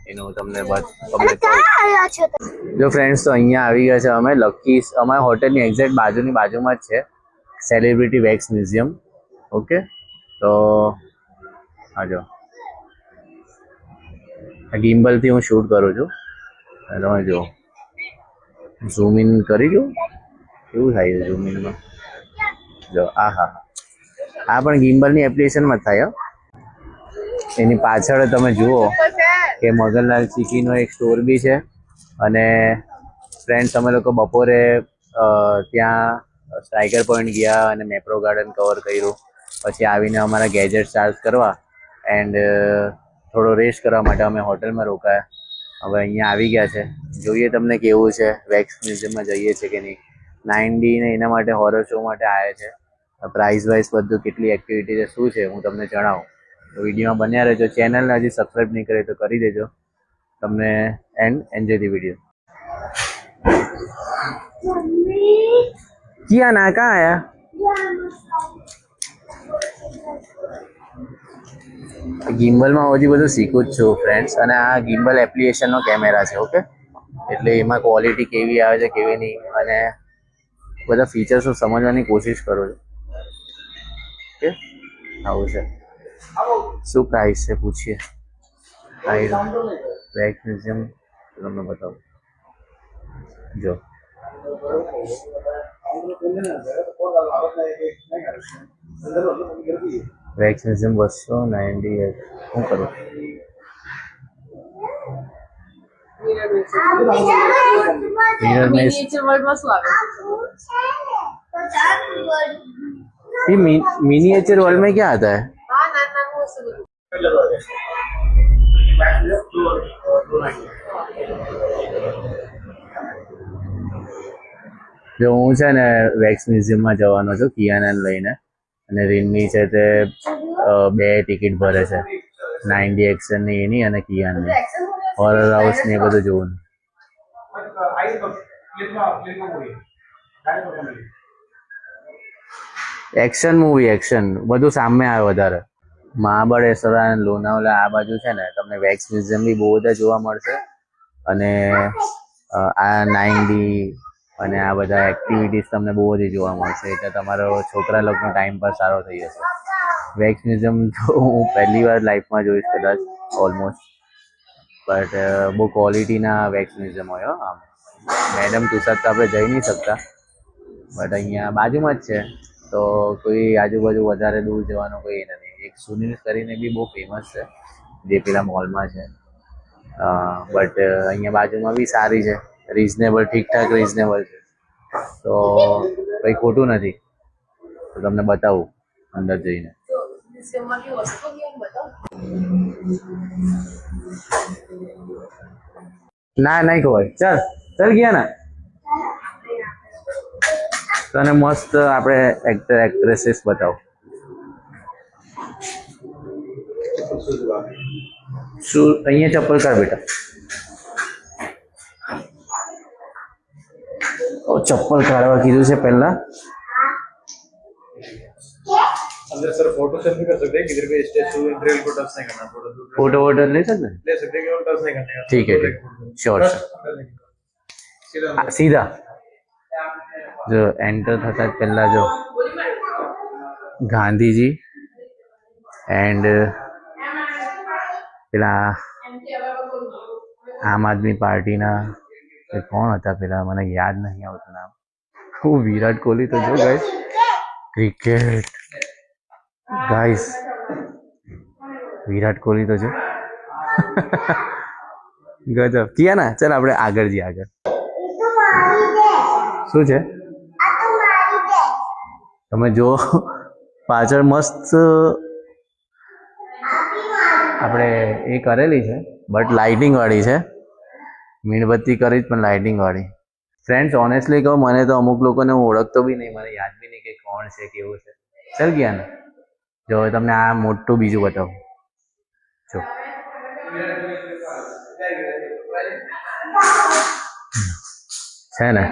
એનું તમને જો ફ્રેન્ડ્સ તો અહીંયા આવી ગયા છે અમે. લકી અમારા હોટલની એક્ઝેક્ટ બાજુમાં જ છે સેલિબ્રિટી વેક્સ મ્યુઝિયમ. ઓકે, તો હા જો ગિમ્બલથી હું શૂટ કરું છું. તમે જો ઝૂમ ઇન કરી જો કેવું થાય છે ઝૂમ ઇનમાં. જો આ પણ ગિમ્બલની એપ્લિકેશનમાં જ થાય. એની પાછળ તમે જુઓ કે મગનલાલ ચીકીનો એક સ્ટોર બી છે. અને ફ્રેન્ડ્સ અમે લોકો બપોરે ત્યાં ટાઈગર પોઈન્ટ ગયા અને મેપ્રો ગાર્ડન કવર કર્યું. પછી આવીને અમારા ગેજેટ ચાર્જ કરવા એન્ડ થોડો રેસ્ટ કરવા માટે અમે હોટલમાં રોકાયા. હવે અહીંયા આવી ગયા છે, જોઈએ તમને કેવું છે. વેક્સ મ્યુઝિયમમાં જઈએ છે કે નહીં. 9D ને એના માટે હોરર શો માટે આવ્યા છે. પ્રાઇઝ વાઇઝ બધું કેટલી એક્ટિવિટી છે શું છે હું તમને જણાવું. તો વિડીયોમાં બન્યા રહેજો. ચેનલને હજી સબસ્ક્રાઈબ નહીં કરે તો કરી દેજો. તમને એન્ડ એન્જોય ધી વિડીયો. किया ना कहाँ आया ગિમ્બલમાં હજી બધું શીખું જ છું ફ્રેન્ડ્સ. અને આ ગિમ્બલ એપ્લિકેશનનો કેમેરા છે. ઓકે, એટલે એમાં ક્વોલિટી કેવી આવે છે કેવી નહીં અને બધા ફીચર્સો સમજવાની કોશિશ કરું છું. ઓકે, આવું છે. શું પ્રાઇસ છે પૂછીએ. વેક્સ મ્યુઝિયમ તમને બતાવું. જો વેક્સ મ્યુઝિયમ 298. શું કરું मिनिएचर वर्ल्ड में क्या आता है? જો હું છે ને વેક્સ મ્યુઝિયમમાં જવાનો છું કિયાનાને લઈને અને રીનની છે તે 2 ટિકિટ ભરે છે. 9D એક્શનની એની અને કિયાનની. હોરર હાઉસ ને એ બધું જોવાનું. એક્શન મૂવી એક્શન બધું સામે આવે વધારે. મહાબળેશ્વર અને લોનાવલા આ બાજુ છે ને તમને વેક્સ મ્યુઝિયમ બી બહુ બધા જોવા મળશે. અને આ 9D અને આ બધા એક્ટિવિટીઝ તમને બહુ બધી જોવા મળશે. એટલે તમારો છોકરા લોકોનો ટાઈમ પાસ સારો થઈ જશે. વેક્સ મ્યુઝિયમ તો હું પહેલી વાર લાઈફમાં જોઈશ કદાચ ઓલમોસ્ટ. બટ બહુ ક્વોલિટીના વેક્સ મ્યુઝિયમ હોય. આમ મેડમ તુષાર તો આપણે જઈ નહીં શકતા, બટ અહીંયા બાજુમાં જ છે તો કોઈ આજુબાજુ વધારે દૂર જવાનું કોઈ નથી. એક સુનિલ કરીને બી બહુ ફેમસ છે જે પેલા મોલમાં છે. બટ અહીંયા બાજુમાં બી સારી છે, રિઝનેબલ, ઠીકઠાક રિઝનેબલ છે, તો કંઈ ખોટું નથી. તો તમને બતાવું અંદર જઈને. ના નહીં ખબર. ચાલ ચાલ ગયા ના તને મસ્ત આપણે એક્ટર એક્ટ્રેસીસ બતાવો. શું અહીંયા ચપ્પલ કર બેટા. ચપ્પલ કાઢવા કીધું છે પહેલા. अंदर सर फोटो सेल्फी कर सकते हैं किधर भी स्टेचू इंटरव्यू को टच नहीं करना थोड़ा दूर फोटो वोटो ले सकते हैं? ले सकते हैं केवल टच नहीं करने का ठीक है श्योर सीधा जो एंटर થતા પહેલા જો ગાંધીજી એન્ડ પેલા આમ આદમી પાર્ટીના કોણ હતા પેલા મને યાદ નહીં આવતું નામ. હું વિરાટ કોહલી તો જો guys cricket guys Virat Kohli તો જો ગજબ કિયા ના. ચાલ આપણે આગળ જઈએ. આગળ શું છે તમે જો પાછળ મસ્ત આપણે એ કરેલી છે બટ લાઇટિંગ વાળી છે. મીણબત્તી કરી જ પણ લાઇટિંગ વાળી. ફ્રેન્ડ્સ ઓનેસ્ટલી કહું મને તો અમુક લોકોને હું ઓળખતો બી નહીં, મને યાદ બી નહીં કે કોણ છે કેવું છે. ચાલ ગયા ને જો તમને આ મોટું બીજું બતાવું. જો છે ને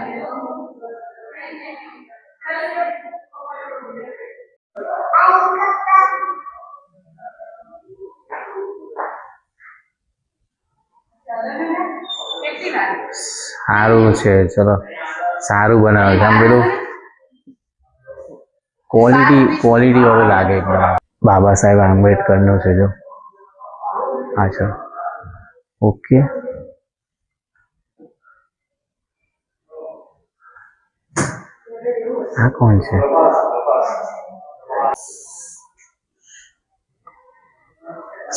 સારું છે. ચલો સારું બનાવે છે આમ પેલું ક્વોલિટી વાળું લાગે એકદમ. બાબા સાહેબ આંબેડકરનું છે જો. અચ્છા ઓકે. આ કોણ છે?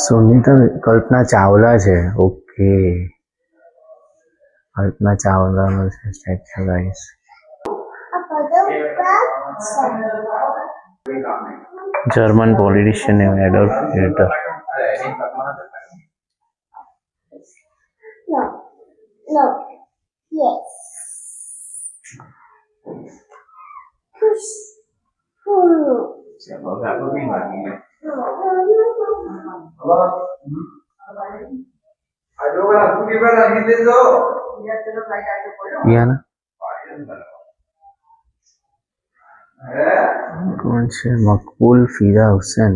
સુનીતા કલ્પના ચાવલા છે. ઓકે કલ્પના ચાવલાનું છે statue guys. German politician Adolf Hitler. No. Yes. Push. या ना कौन से मकबूल फिदा हुसैन.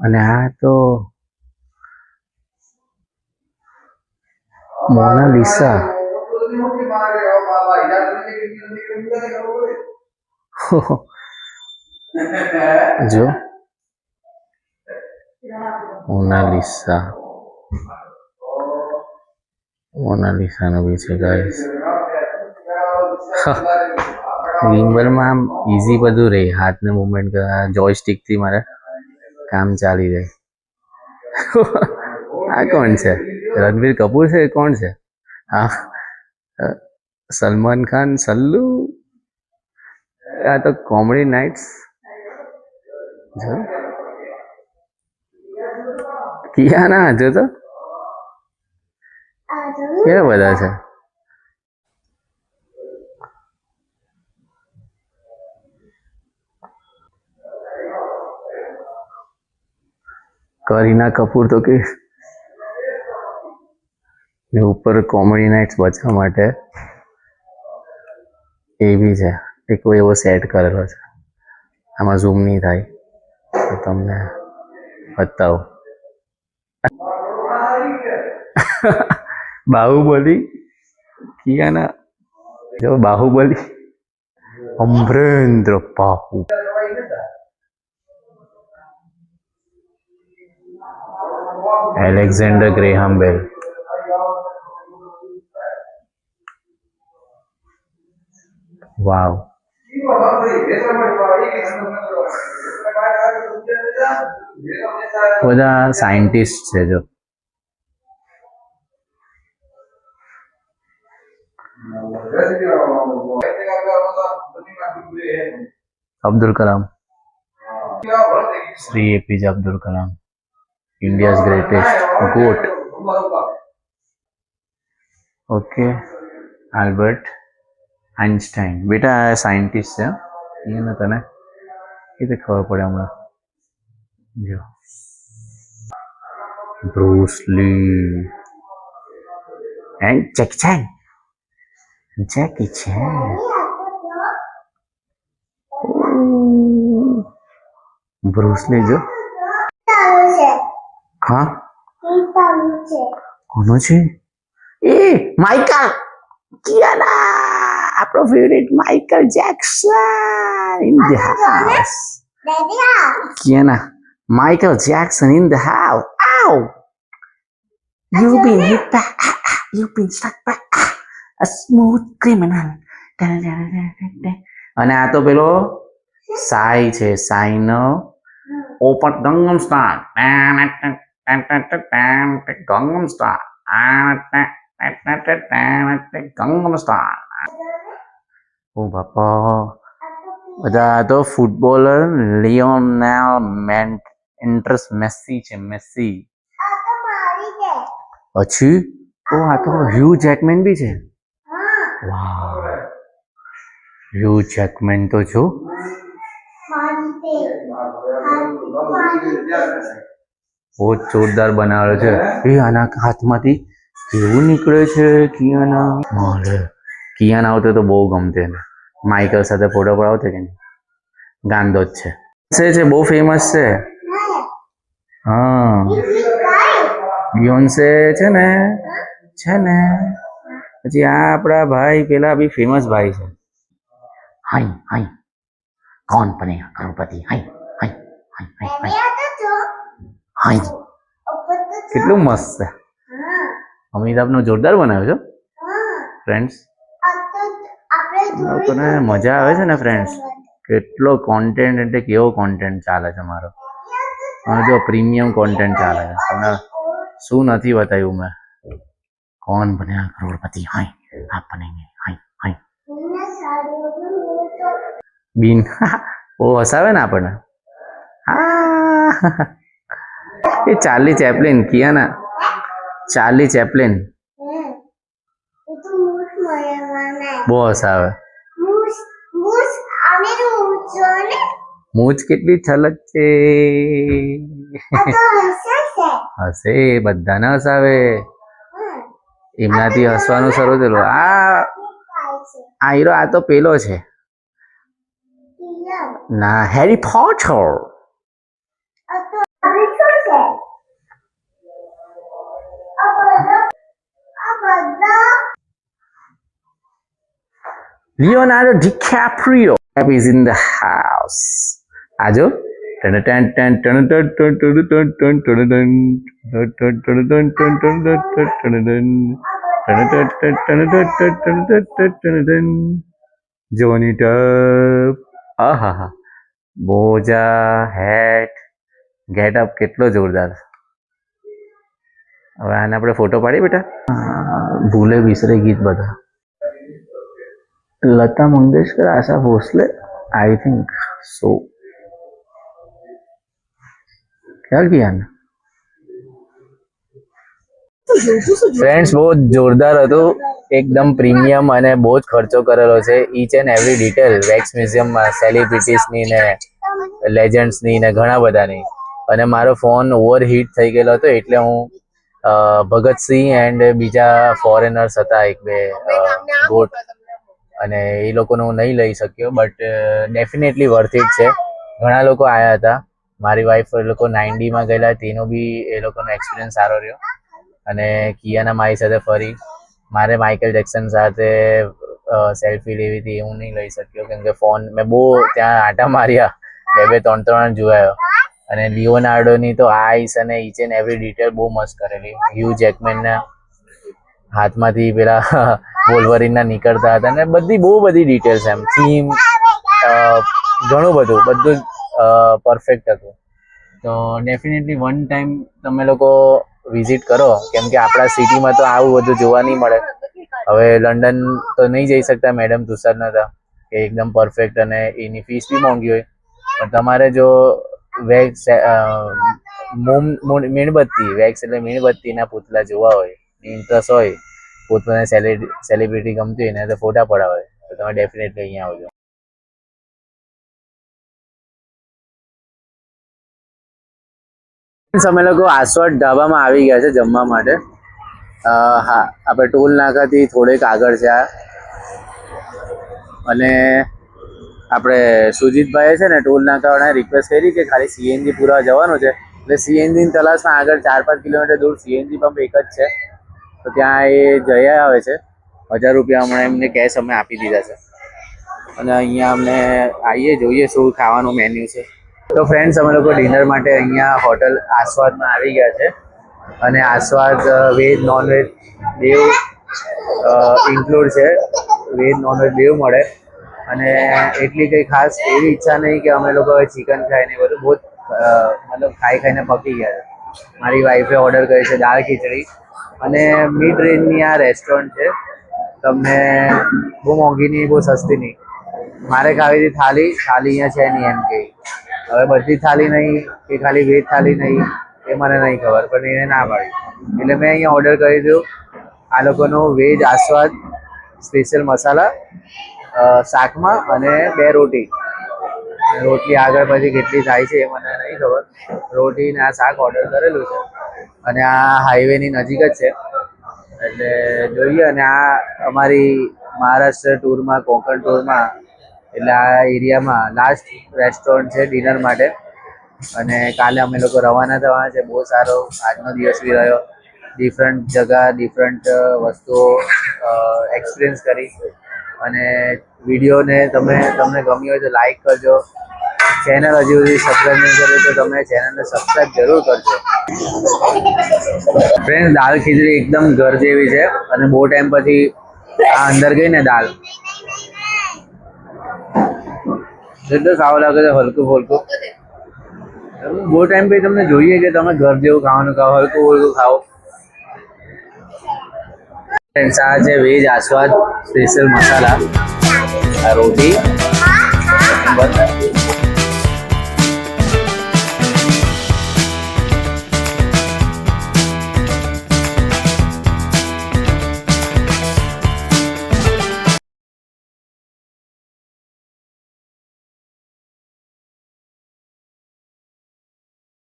અને આ તો મોનાલિસા. જો મોનાલિસાનો બી છે ગાઈસ. ગિમ્બલમાં આમ ઇઝી બધું રહે, હાથને મૂવમેન્ટ કરવા જોયસ્ટિકથી મારે કામ ચાલી જાય. આ કોણ છે? રણબીર કપૂર છે? કોણ છે? હા સલમાન ખાન સલ્લુ. આ તો કોમેડી નાઇટ્સ જો કિયા ના જો તો કેવા બધા છે. કરીના કપૂર તો કે ઉપર કોમેડી નાઇટ્સ બચવા માટે એ બી છે. એક એવો સેટ કરેલો છે, આમાં ઝૂમ નહીં થાય તો તમને બતાવું. બાહુબલી કિયાના જો Baahubali Amarendra Bahu. Alexander Graham Bell. Wow બધા સાયન્ટિસ્ટ છે જો. Abdul Kalam, Shri APJ Abdul Kalam, India's greatest goat. Okay, Albert Einstein. બેટા આ સાયન્ટિસ્ટ છે, એને તને એ તો ખબર પડે હમણાં. જો બ્રુસ લી એન્ડ જેકી ચેન. બ્રુસ લી જો. હા, કોનો છે એ? માઇકલ કિયાના, આપણો favourite Michael Jackson in the house. Kiana, Michael Jackson in the house. Ow! You've been hit by, you've been struck by a smooth criminal. અને આ તો પેલો સાઈ છે, સાઈનો open Gangnam star. Gangnam star, Gangnam star. ઓ બાપા, બધા તો ફૂટબોલર લિયોનેલ મેસી છે. મેસી. અચ્છી, ઓ આ તો હ્યુ જેકમેન બી છે. વાહ, હ્યુ જેકમેન તો જો. બહુ જોરદાર બનાવેલો છે. એ આના હાથમાંથી કેવું નીકળે છે કિયાના. મારે કિયાના આવતો તો બહુ ગમતે ને. માઇકલ સાથે ફોટો પડાવતો કે નહીં, ગાંધો જ છે. બહુ ફેમસ છે. હા, બિયોન્સે છે ને. પછી આ આપણા ભાઈ પેલા બી ફેમસ ભાઈ છે. હાય હાય, કોણ બનેગા કરોડપતિ? હાય હાય હાય હાય હાય. કેટલું મસ્ત છે. અમિતાભનો જોરદાર બનાવ્યો છે ફ્રેન્ડ્સ. લોકોને મજા આવે છે ને ફ્રેન્ડ્સ. કેટલો કોન્ટેન્ટ એટલે કેવો કોન્ટેન્ટ ચાલે છે મારો. હવે જો પ્રીમિયમ કોન્ટેન્ટ ચાલે છે. તમને શું નથી બતાવ્યું મેં? કોણ બન્યા કરોડપતિ? હાય આપ બનેંગે. હાય હાય. બીન બહુ હસાવે ને આપણને. એ ચાર્લી ચેપ્લિન. કિયાના, ચાર્લી ચેપ્લિન બહુ હસાવે. મૂછ કેટલી છલક છે. હસે, બધાને હસાવે. એમનાથી હસવાનું શરૂ થયેલું. આ હીરો, આ તો પેલો છે ના, Harry Potter. Leonardo DiCaprio is in the house. આજો. જોની ટપ. આહા, મોજા, હેટ, ગેટઅપ કેટલો જોરદાર. હવે આને આપણે ફોટો પાડીએ બેટા. ભૂલે વિસરે ગીત બધા. લતા મંગેશકર, આશા ભોસલે, आई थिंक सो. ખ્યાલ કિયા ને ફ્રેન્ડ્સ, બહુ જોરદાર હતું. એકદમ પ્રીમિયમ અને બહુ જ ખર્ચો કરેલો છે. Each and every detail wax મ્યુઝિયમમાં સેલિબ્રિટીઝની ને લેજન્ડ્સની ને ઘણા બધાની. અને મારો ફોન ઓવરહીટ થઈ ગયેલો હતો એટલે હું ભગતસિંહ એન્ડ બીજા ફોરેનર્સ હતા, એક બે ગોટ, અને એ લોકોનું હું નહીં લઈ શક્યો. બટ ડેફિનેટલી વર્થ ઇટ છે. ઘણા લોકો આવ્યા હતા. મારી વાઈફ એ લોકો 90માં ગયેલા, તેનો બી એ લોકોનો એક્સપિરિયન્સ સારો રહ્યો. અને કિયાના મારી સાથે ફરી. મારે માઇકલ જેક્સન સાથે સેલ્ફી લેવી હતી, હું નહીં લઈ શક્યો કેમ કે ફોન મેં બહુ ત્યાં આટા માર્યા, 2-3 જોયા. અને લિયોનાર્ડોની તો આઈસ અને ઈચ એન્ડ એવરી ડિટેલ બહુ મસ્ત કરેલી. હ્યુ જેકમેનના હાથમાંથી પેલા વોલ્વરિનના નીકળતા હતા ને બહુ બધી ડિટેલ્સ, એમ થીમ ઘણું બધું પરફેક્ટ હતું. તો ડેફિનેટલી વન ટાઈમ તમે લોકો વિઝિટ કરો, કેમ કે આપણા સિટીમાં તો આવું બધું જોવા નહીં મળે. હવે લંડન તો નહીં જઈ શકતા મેડમ તુષારના હતા કે એકદમ પરફેક્ટ અને એની ફીસ બી મોંઘી હોય, પણ તમારે જો વેક્સ મીણબત્તી વેક્સ એટલે મીણબત્તીના પૂતળા જોવા હોય, ઇન્ટરેસ્ટ હોય, પોતપોતાની સેલિબ્રિટી ગમતી હોય ને તો ફોટા પડાવે હોય તો તમે ડેફિનેટલી અહીંયા આવજો. અમે લોકો આસ્વાદ ઢાબામાં આવી ગયા છે જમવા માટે. હા, આપણે ટોલ નાકાથી થોડેક આગળ છે આ, અને આપણે સુજીતભાઈએ છે ને ટોલ નાકાવાળાને રિક્વેસ્ટ કરી કે ખાલી સીએનજી પૂરવા જવાનું છે, એટલે સીએનજીની તલાશમાં આગળ 4-5 કિલોમીટર દૂર સીએનજી પંપ એક જ છે, તો ત્યાં એ જઈ આવે છે. 1000 રૂપિયા હમણાં એમને કેશ અમે આપી દીધા છે, અને અહીંયા અમને આવીએ જોઈએ શું ખાવાનું મેન્યુ છે. તો ફ્રેન્ડ્સ, અમે લોકો ડિનર માટે અહીંયા હોટલ આસ્વાદમાં આવી ગયા છે, અને આસ્વાદ વેજ નોનવેજ બેવ ઇન્ક્લુડ છે, વેજ નોનવેજ બેવ મળે. અને એટલી કંઈ ખાસ એવી ઈચ્છા નહીં કે અમે લોકો ચિકન ખાઈને બધું બહુ મતલબ ખાઈને પકી ગયા છે. મારી વાઈફે ઓર્ડર કરી છે દાળ ખીચડી, અને મિડ રેન્જની આ રેસ્ટોરન્ટ છે, તમને બહુ મોંઘી નહીં બહુ સસ્તી નહીં. મારે ખાવી હતી થાળી અહીંયા છે નહીં એમ કે. હવે બધી થાળી નહીં કે ખાલી વેજ થાળી નહીં એ મને નહીં ખબર, પણ એને ના પાડી, એટલે મેં અહીંયા ઓર્ડર કરી દીધું આ લોકોનું વેજ આસ્વાદ સ્પેશિયલ મસાલા શાકમાં અને 2 રોટી. રોટલી આગળ પછી કેટલી થાય છે એ મને નહીં ખબર. રોટી ને આ શાક ઓર્ડર કરેલું છે, અને આ હાઈવેની નજીક જ છે, એટલે જોઈએ. અને આ અમારી મહારાષ્ટ્ર ટૂરમાં, કોંકણ ટૂરમાં, એટલે આ એરિયામાં લાસ્ટ રેસ્ટોરન્ટ છે ડિનર માટે. અને કાલે અમે લોકો રવાના થવાના છે. બહુ સારો આજનો દિવસ બી રહ્યો, ડિફરન્ટ જગા ડિફરન્ટ વસ્તુઓ એક્સપિરિયન્સ કરી. અને વિડીયોને તમને ગમી હોય તો લાઈક કરજો. ચેનલ હજી સુધી સબસ્ક્રાઈબ નહીં કરે તો તમે ચેનલને સબસ્ક્રાઈબ જરૂર કરજો. ફ્રેન્ડ, દાળ ખીચડી એકદમ ઘર જેવી છે, અને બહુ ટાઈમ પછી આ અંદર ગઈ ને દાળ એટલે ખાવા લાગે છે હલકું ફુલકું. બહુ ટાઈમ પછી તમને જોઈએ કે તમે ઘર જેવું ખાવાનું ખાઓ, હલકું ફુલકું ખાઓ. આ છે વેજ આસ્વાદ સ્પેશિયલ મસાલા, આ રોટી